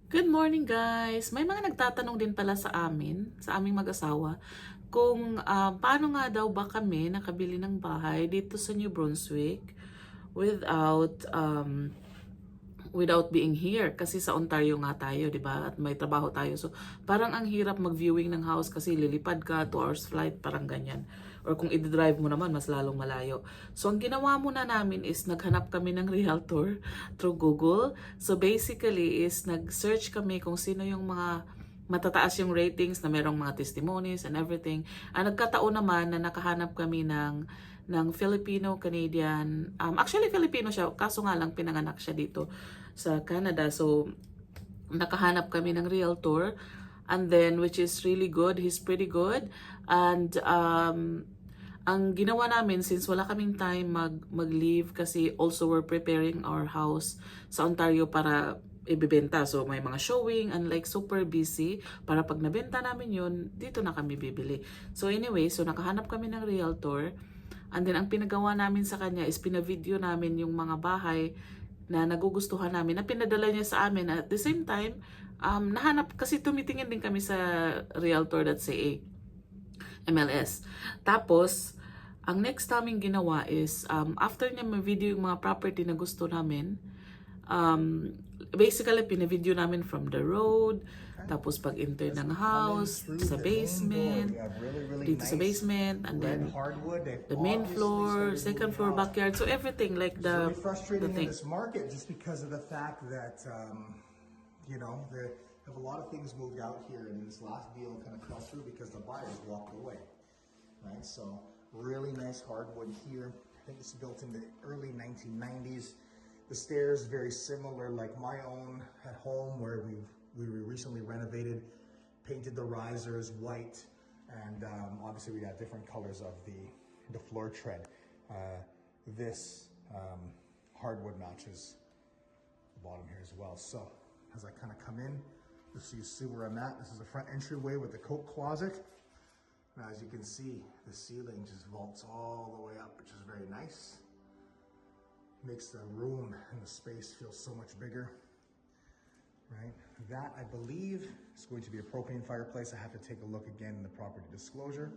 Good morning guys! May mga nagtatanong din pala sa amin, sa aming mag-asawa, kung paano nga daw ba kami nakabili ng bahay dito sa New Brunswick without being here, kasi sa Ontario nga tayo, 'di ba? At may trabaho tayo. So, parang ang hirap mag-viewing ng house kasi lilipad ka, 2 hours flight, parang ganyan. Or kung i-drive mo naman, mas lalong malayo. So, ang ginawa muna namin is naghanap kami ng realtor through Google. So, basically is nag-search kami kung sino yung mga matataas yung ratings na merong mga testimonies and everything. Nagkataon naman na nakahanap kami ng Filipino-Canadian, actually Filipino siya, kaso nga lang pinanganak siya dito sa Canada. So, nakahanap kami ng realtor, and then, which is really good, he's pretty good. And ang ginawa namin, since wala kaming time mag-leave, kasi also we're preparing our house sa Ontario para ibibenta. So, may mga showing and like super busy para pag nabenta namin yun, dito na kami bibili. So, anyway, so nakahanap kami ng realtor. And then, ang pinagawa namin sa kanya is pina-video namin yung mga bahay na nagugustuhan namin, na pinadala niya sa amin. At the same time, nahanap, kasi tumitingin din kami sa realtor.ca, MLS. Tapos, ang next namin ginawa is, after niya ma-video yung mga property na gusto namin, basically, pina-video namin from the road, tapos pag-enter ng house, sa basement, dito sa basement, and then the main floor, second floor, backyard, so everything like It's really the frustrating in thing. this market just because of the fact that, there have a lot of things moved out here, and this last deal kind of fell through because the buyers walked away, right? So really nice hardwood here. I think it's built in the early 1990s. The stairs very similar like my own at home, where we recently renovated, painted the risers white, and obviously we got different colors of the floor tread. This hardwood matches the bottom here as well. So as I kind of come in, you see where I'm at. This is the front entryway with the coat closet. Now, as you can see, the ceiling just vaults all the way up, which is very nice. Makes the room and the space feel so much bigger, right? That, I believe, is going to be a propane fireplace. I have to take a look again in the property disclosure.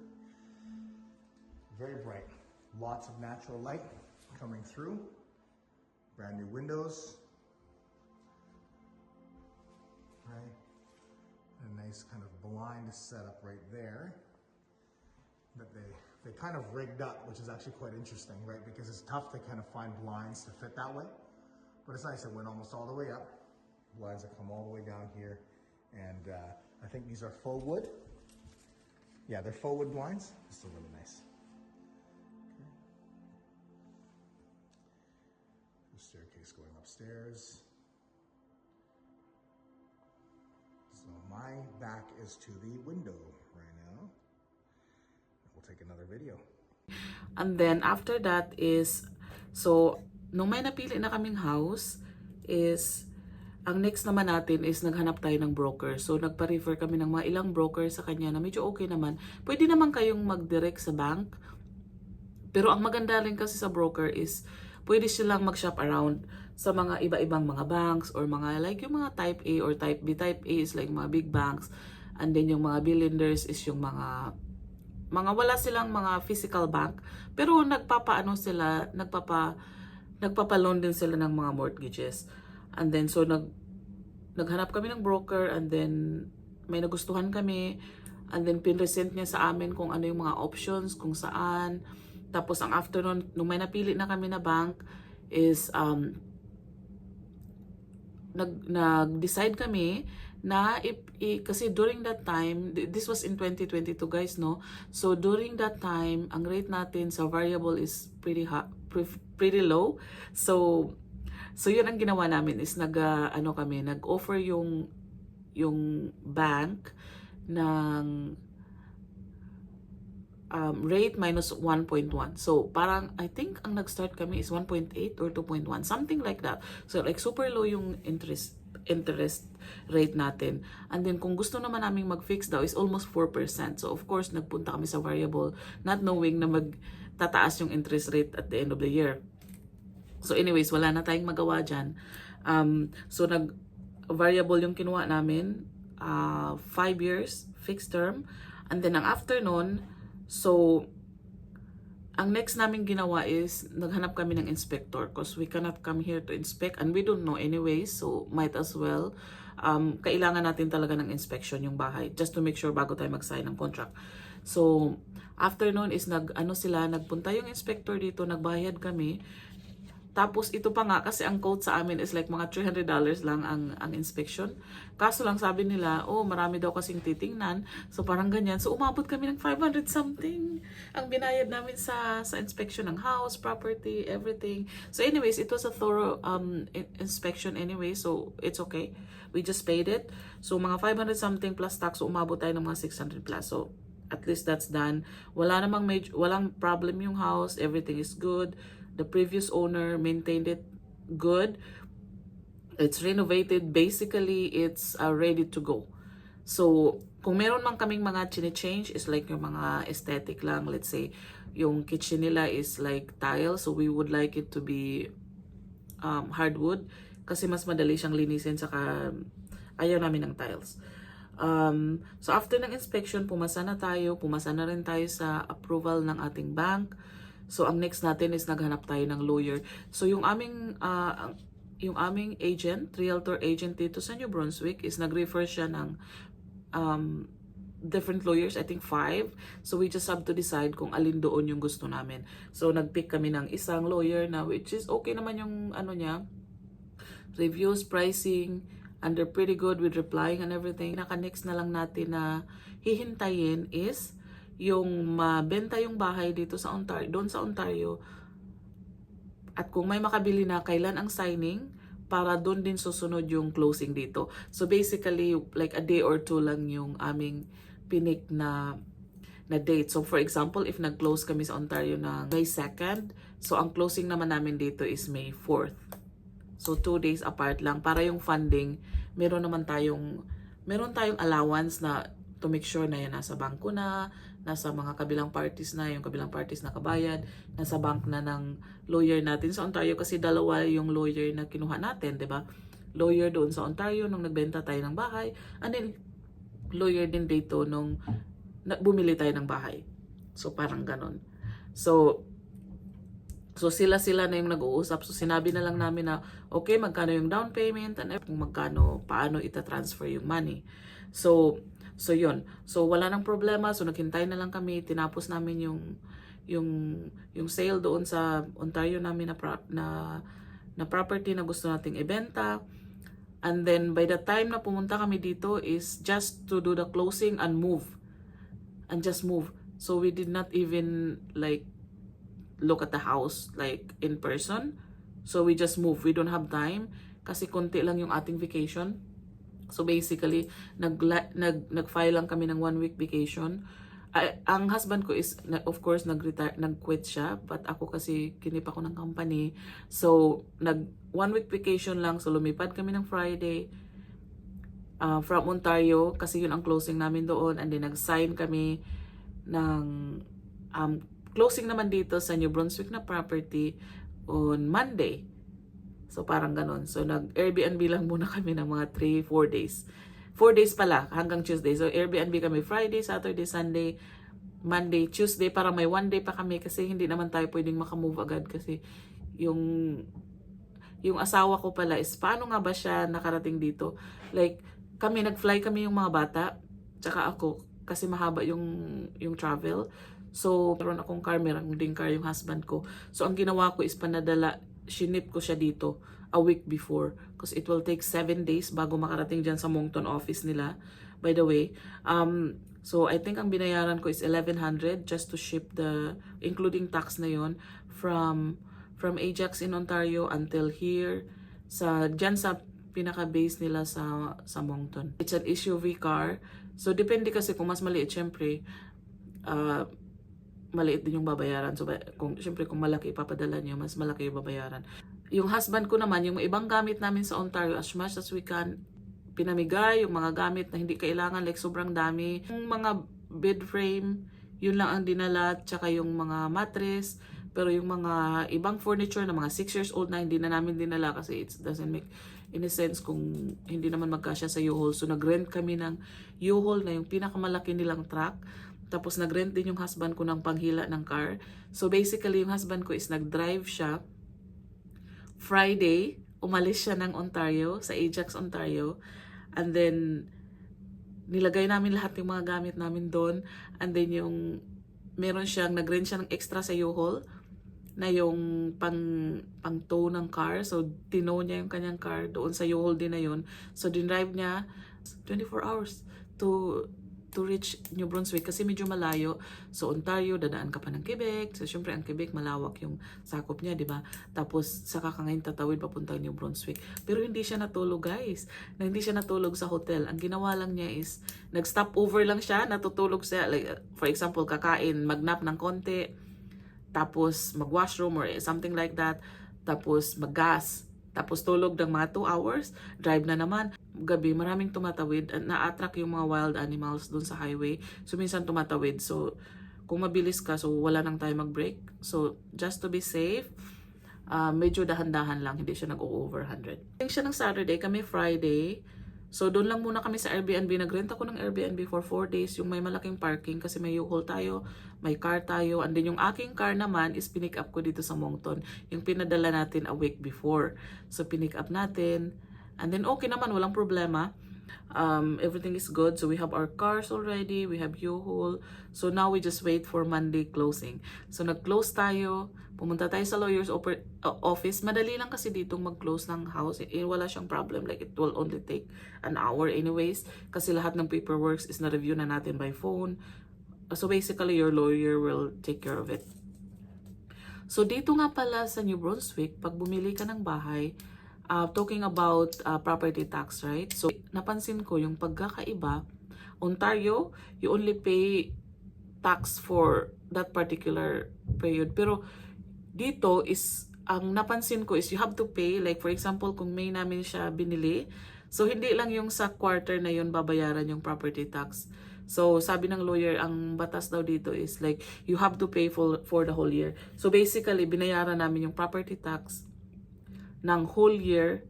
Very bright. Lots of natural light coming through. Brand new windows. Right? A nice kind of blind setup right there that they kind of rigged up, which is actually quite interesting, right? Because it's tough to kind of find blinds to fit that way. But it's nice, it went almost all the way up. Blinds that come all the way down here. And I think these are faux wood. Yeah, they're faux wood blinds. It's still really nice. Okay. The staircase going upstairs. So my back is to the window right now. We'll take another video. And then, after that is, so, nung may napili na kaming house, is, ang next naman natin is naghanap tayo ng broker. So, nagpa-refer kami ng mga ilang broker sa kanya na medyo okay naman. Pwede naman kayong mag-direct sa bank. Pero ang maganda rin kasi sa broker is, pwede silang mag-shop around sa mga iba-ibang mga banks or mga like yung mga type A or type B. Type A is like mga big banks. And then yung mga bill lenders is yung mga wala silang mga physical bank, pero nagpapa-loan din sila ng mga mortgages. And then so naghanap kami ng broker, and then may nagustuhan kami, and then pinresent niya sa amin kung ano yung mga options, kung saan. Tapos ang afternoon, nung may napili na kami na bank, is nag-decide kami na kasi during that time, this was in 2022 guys, no? So during that time, ang rate natin sa variable is pretty low. So yun ang ginawa namin is nag-offer yung bank ng rate minus 1.1. So, parang, I think, ang nag-start kami is 1.8 or 2.1. Something like that. So, like, super low yung interest rate natin. And then, kung gusto naman namin mag-fix daw is almost 4%. So, of course, nagpunta kami sa variable, not knowing na magtataas yung interest rate at the end of the year. So, anyways, wala na tayong magawa dyan. So, variable yung kinuha namin, 5 years, fixed term. And then ang after nun, so ang next namin ginawa is naghanap kami ng inspector because we cannot come here to inspect and we don't know anyway, so might as well kailangan natin talaga ng inspection yung bahay just to make sure bago tayo mag-sign ng contract. So after nun is nagpunta yung inspector dito, nagbayad kami. Tapos ito pa nga kasi ang quote sa amin is like mga $300 lang ang inspection. Kaso lang sabi nila, oh marami daw kasing titingnan. So parang ganyan. So umabot kami ng 500 something ang binayad namin sa inspection ng house, property, everything. So anyways, it was a thorough inspection anyway. So it's okay. We just paid it. So mga 500 something plus tax. So umabot tayo ng mga 600 plus. So at least that's done. Walang problem yung house. Everything is good. The previous owner maintained it good. It's renovated. Basically, it's ready to go. So, kung meron man kaming mga chine-change, is like yung mga aesthetic lang. Let's say, yung kitchen nila is like tile. So, we would like it to be hardwood. Kasi mas madali siyang linisin. Saka, ayaw namin ng tiles. So, after ng inspection, pumasa na rin tayo sa approval ng ating bank. So, ang next natin is naghanap tayo ng lawyer. So, yung aming agent, realtor agent dito sa New Brunswick is nag-refer siya ng different lawyers, I think 5. So, we just have to decide kung alin doon yung gusto namin. So, nag-pick kami ng isang lawyer na which is okay naman yung niya, reviews, pricing, and they're pretty good with replying and everything. Naka-next na lang natin na hihintayin is yung mabenta yung bahay dito sa Ontario, doon sa Ontario, at kung may makabili na, kailan ang signing para doon din susunod yung closing dito. So basically, like a day or two lang yung aming pinik na date. So for example, if nag-close kami sa Ontario ng May 2nd, so ang closing naman namin dito is May 4th. So 2 days apart lang para yung funding, meron tayong allowance na to make sure na yan nasa bangko na, nasa mga kabilang parties na, yung kabilang parties na kabayad, nasa bank na ng lawyer natin sa Ontario kasi dalawa yung lawyer na kinuha natin, 'di ba? Lawyer doon sa Ontario nung nagbenta tayo ng bahay, and then lawyer din dito nung bumili tayo ng bahay. So parang ganon. So sila na yung nag-uusap. So sinabi na lang namin na okay, magkano yung down payment and kung magkano, paano ita-transfer yung money. So yun. So wala nang problema. So naghintay na lang kami. Tinapos namin yung sale doon sa Ontario namin na property na gusto nating ibenta. And then by the time na pumunta kami dito is just to do the closing and move. And just move. So we did not even like look at the house like in person. So we just move. We don't have time kasi konti lang yung ating vacation. So basically, nag-file lang kami ng 1 week vacation. Ang husband ko is, of course, nag-quit siya. But ako kasi, kinip ako ng company. So, 1 week vacation lang. So, lumipad kami ng Friday from Ontario. Kasi yun ang closing namin doon. And then, nag-sign kami ng closing naman dito sa New Brunswick na property on Monday. So, parang ganon. So, nag-Airbnb lang muna kami ng mga 3-4 days. 4 days pala, hanggang Tuesday. So, Airbnb kami Friday, Saturday, Sunday, Monday, Tuesday. Parang may 1 day pa kami kasi hindi naman tayo pwedeng makamove agad kasi yung asawa ko pala is paano nga ba siya nakarating dito? Like, nag-fly kami yung mga bata, tsaka ako, kasi mahaba yung travel. So, meron akong car, meron ding car yung husband ko. So, ang ginawa ko is shinip ko siya dito a week before because it will take 7 days bago makarating dyan sa Moncton office nila, by the way. So I think ang binayaran ko is 1,100 just to ship including tax na yon from Ajax in Ontario until here dyan sa pinaka-base nila sa Moncton. It's an SUV car. So depende kasi kung mas maliit, syempre maliit din yung babayaran. So, syempre, kung malaki ipapadala niyo, mas malaki yung babayaran. Yung husband ko naman, yung ibang gamit namin sa Ontario, as much as we can, pinamigay yung mga gamit na hindi kailangan, like sobrang dami. Yung mga bed frame, yun lang ang dinala, tsaka yung mga mattress. Pero yung mga ibang furniture na mga 6 years old na hindi na namin dinala kasi it doesn't make in a sense kung hindi naman magkasya sa U-Haul. So nag-rent kami ng U-Haul na yung pinakamalaki nilang truck. Tapos nag-rent din yung husband ko ng panghila ng car. So basically yung husband ko is nag-drive siya. Friday, umalis siya ng Ontario, sa Ajax, Ontario. And then nilagay namin lahat yung mga gamit namin doon. And then yung meron siyang nag-rent siya ng extra sa U-Haul na yung pang tow ng car. So, tinow niya yung kanyang car doon sa U-Haul din na yun. So, dinrive niya 24 hours to reach New Brunswick kasi medyo malayo. So, Ontario, dadaan ka pa ng Quebec. So, syempre, ang Quebec, malawak yung sakop niya, di ba? Tapos, saka ka ngayon tatawid papunta New Brunswick. Pero hindi siya natulog, guys. Hindi siya natulog sa hotel. Ang ginawa lang niya is, nag-stop over lang siya, natutulog siya. Like, for example, kakain, magnap ng konti, tapos mag-washroom or something like that, tapos mag-gas, tapos tulog ng mga 2 hours, drive na naman. Gabi, maraming tumatawid, na-attract yung mga wild animals dun sa highway, so minsan tumatawid. So, kung mabilis ka, so wala nang tayo mag-break. So, just to be safe, medyo dahan-dahan lang, hindi siya nag-over 100. Siya ng Saturday, kami Friday. So, doon lang muna kami sa Airbnb. Nag-rent ako ng Airbnb for 4 days. Yung may malaking parking kasi may U-Haul tayo, may car tayo. And then yung aking car naman is pinick up ko dito sa Moncton. Yung pinadala natin a week before. So, pinick up natin. And then okay naman, walang problema. Everything is good. So, we have our cars already. We have U-Haul. So, now we just wait for Monday closing. So, nag-close tayo. Pumunta tayo sa lawyer's office. Madali lang kasi dito mag-close ng house. Wala siyang problem. Like, it will only take an hour anyways. Kasi lahat ng paperwork is na-review na natin by phone. So, basically, your lawyer will take care of it. So, dito nga pala sa New Brunswick, pag bumili ka ng bahay, talking about property tax, right? So, napansin ko yung pagkakaiba. Ontario, you only pay tax for that particular period. Pero, dito is, ang napansin ko is you have to pay, like for example, kung May namin siya binili, so hindi lang yung sa quarter na yun babayaran yung property tax. So sabi ng lawyer, ang batas daw dito is like, you have to pay for the whole year. So basically, binayaran namin yung property tax ng whole year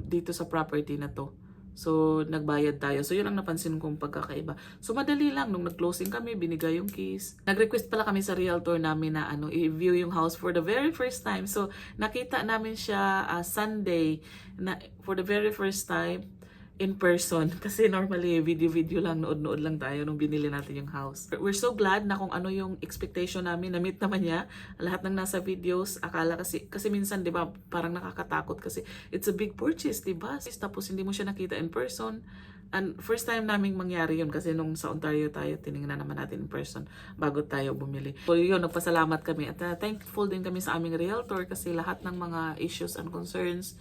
dito sa property na to. So, nagbayad tayo. So, yun ang napansin kong pagkakaiba. So, madali lang. Nung nag-closing kami, binigay yung keys. Nag-request pala kami sa realtor namin na i-view yung house for the very first time. So, nakita namin siya Sunday na for the very first time in person. Kasi normally, video-video lang, nood-nood lang tayo nung binili natin yung house. We're so glad na kung ano yung expectation namin, na-meet naman niya. Lahat ng nasa videos, akala kasi minsan, di ba, parang nakakatakot kasi it's a big purchase, di ba? Tapos hindi mo siya nakita in person. And first time naming mangyari yun kasi nung sa Ontario tayo, tinignan naman natin in person bago tayo bumili. So yun, nagpasalamat kami. At thankful din kami sa aming realtor kasi lahat ng mga issues and concerns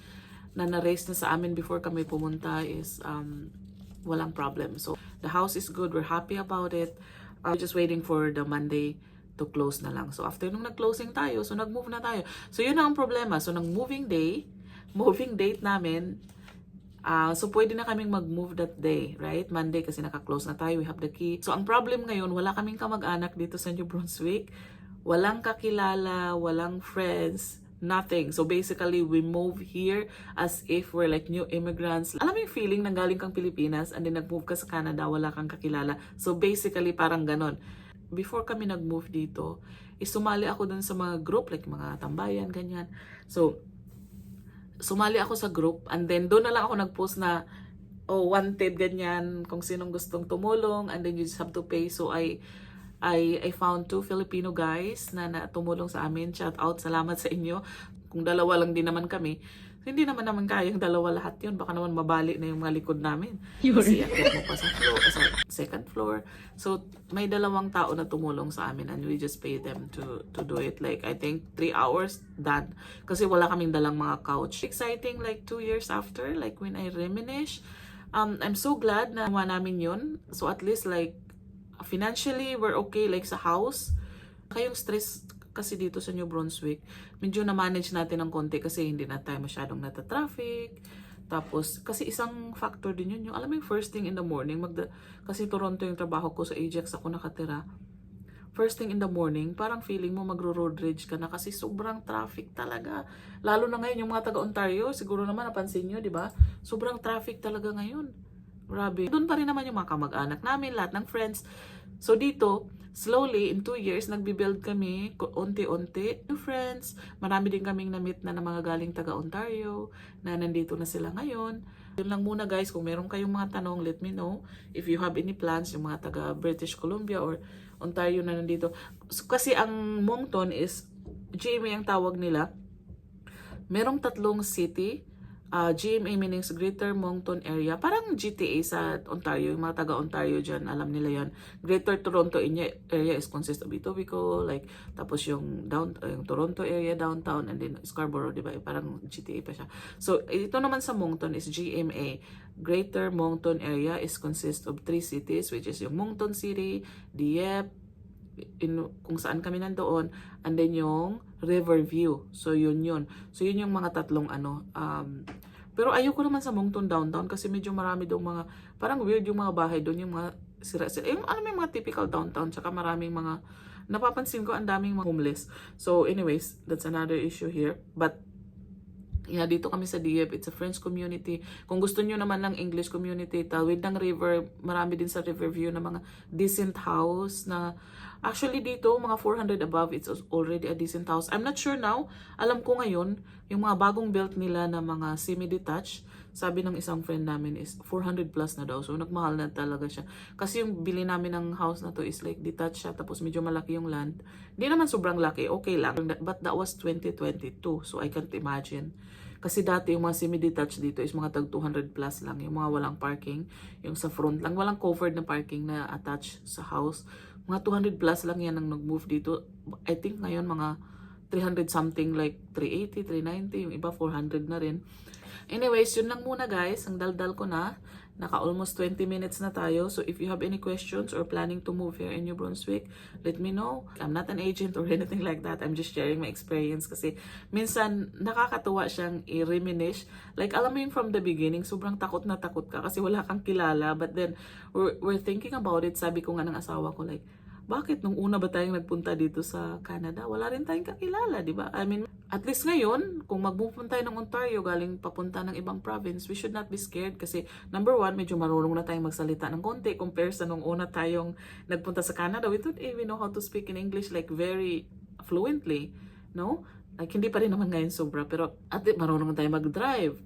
na na-raise na sa amin before kami pumunta is walang problem. So, the house is good. We're happy about it. We're just waiting for the Monday to close na lang. So, after nung nag-closing tayo, so nag-move na tayo. So, yun na ang problema. So, nang moving date namin, so pwede na kaming mag-move that day, right? Monday kasi naka-close na tayo. We have the key. So, ang problem ngayon, wala kaming kamag-anak dito sa New Brunswick. Walang kakilala, walang friends, nothing. So basically, we move here as if we're like new immigrants. Alam mo yung feeling nang galing kang Pilipinas and then nag-move ka sa Canada, wala kang kakilala. So basically, parang ganon. Before kami nag-move dito, sumali ako dun sa mga group, like mga tambayan, ganyan. So, sumali ako sa group and then doon na lang ako nag-post na, oh, wanted, ganyan, kung sinong gustong tumulong and then you just have to pay. So I found 2 Filipino guys na tumulong sa amin. Shout out, salamat sa inyo. Kung dalawa lang din naman kami, hindi naman kayang dalawa lahat yun. Baka naman mabali na yung mga likod namin. Kasi akit mo pa sa second floor. So, may 2 tao na tumulong sa amin and we just pay them to do it. Like, I think 3 hours, done. Kasi wala kaming dalang mga couch. Exciting, like 2 years after, like when I reminisce. I'm so glad na namin yun. So, at least like, financially, we're okay, like sa house. Kayong stress kasi dito sa New Brunswick, medyo na-manage natin ng konti kasi hindi na tayo masyadong nata-traffic. Tapos, kasi isang factor din yun, yung alam mo yung first thing in the morning, kasi Toronto yung trabaho ko, sa Ajax ako nakatira. first thing in the morning, parang feeling mo magro-road rage ka na kasi sobrang traffic talaga. Lalo na ngayon, yung mga taga-Ontario, siguro naman napansin nyo, di ba? Sobrang traffic talaga ngayon. Grabe. Doon pa rin naman yung mga kamag-anak namin, lahat ng friends. So dito, slowly, in 2 years, nagbibuild kami, unti-unti, new friends. Marami din kaming na-meet na mga galing taga-Ontario, na nandito na sila ngayon. Yun lang muna guys, kung meron kayong mga tanong, let me know. If you have any plans, yung mga taga-British Columbia or Ontario na nandito. So, kasi ang Moncton is, GMA ang tawag nila. Merong 3 city. GMA meaning Greater Moncton Area. Parang GTA sa Ontario. Yung mga taga-Ontario dyan, alam nila yan. Greater Toronto area is consist of Etobicoke, like, tapos yung Toronto area, downtown, and then Scarborough, di ba? Parang GTA pa siya. So, ito naman sa Moncton is GMA. Greater Moncton Area is consist of 3 cities, which is yung Moncton City, Dieppe, kung saan kami nandoon, and then yung Riverview. So yun. So yun yung mga tatlong pero ayoko naman sa Moncton downtown kasi medyo marami doon mga, parang weird yung mga bahay doon, yung mga sira-sira. Yung alam mo yung mga typical downtown, tsaka maraming mga, napapansin ko ang daming mga homeless. So anyways, that's another issue here. But yeah, dito kami sa Dieppe. It's a French community. Kung gusto nyo naman ng English community, tawid ng river, marami din sa Riverview na mga decent house na, actually dito, mga 400 above, it's already a decent house. I'm not sure now. Alam ko ngayon, yung mga bagong built nila na mga semi-detached, sabi ng isang friend namin is 400 plus na daw. So, nagmahal na talaga siya. Kasi yung bili namin ng house na to is like detached siya, tapos medyo malaki yung land. Hindi naman sobrang laki, okay lang. But that was 2022, so I can't imagine. Kasi dati yung mga semi-detached dito is mga tag 200 plus lang. Yung mga walang parking, yung sa front lang, walang covered na parking na attached sa house. Mga 200 plus lang yan ang nag-move dito. I think ngayon mga 300 something, like 380, 390, yung iba 400 na rin. Anyways, yun lang muna guys. Ang daldal ko na. Naka almost 20 minutes na tayo. So if you have any questions or planning to move here in New Brunswick, let me know. I'm not an agent or anything like that. I'm just sharing my experience kasi minsan nakakatuwa siyang i-reminisce. Like alam mo yung from the beginning, sobrang takot na takot ka kasi wala kang kilala. But then we're thinking about it. Sabi ko nga ng asawa ko like, bakit nung una ba tayong nagpunta dito sa Canada? Wala rin tayong kakilala, di ba? I mean, at least ngayon, kung magpupunta tayo ng Ontario galing papunta ng ibang province, we should not be scared kasi number one, medyo marunong na tayong magsalita ng konti compared sa nung una tayong nagpunta sa Canada. We don't even know how to speak in English like very fluently, no? Like hindi pa rin naman ngayon sobra, pero at least marunong na tayong mag-drive.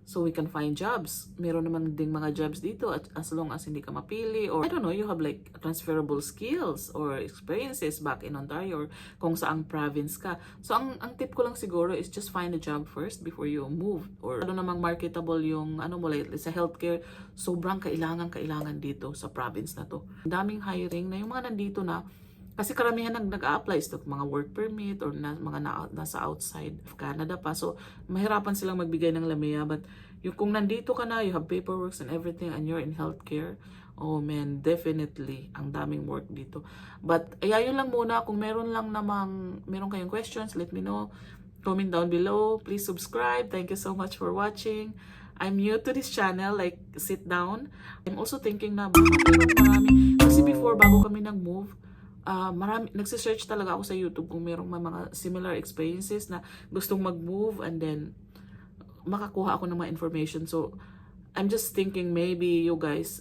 So we can find jobs. Meron naman ding mga jobs dito as long as hindi ka mapili or I don't know, you have like transferable skills or experiences back in Ontario or kung saang province ka. So ang tip ko lang siguro is just find a job first before you move. Or ano namang marketable yung mo like sa healthcare, sobrang kailangan dito sa province na to. Daming hiring na yung mga nandito na kasi karamihan nag-a-apply is mga work permit or nasa outside of Canada pa. So, mahirapan silang magbigay ng lamia. But yung kung nandito ka na, you have paperwork and everything and you're in healthcare, oh man, definitely, ang daming work dito. But, yun lang muna. Kung meron kayong questions, let me know. Comment down below. Please subscribe. Thank you so much for watching. I'm new to this channel, like, sit down. I'm also thinking na marami. Kasi before, bago kami nag-move, nagsisearch talaga ako sa YouTube kung merong mga similar experiences na gustong mag-move and then makakuha ako ng mga information. So, I'm just thinking maybe you guys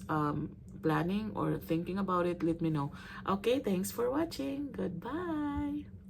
planning or thinking about it, let me know. Okay, thanks for watching. Goodbye!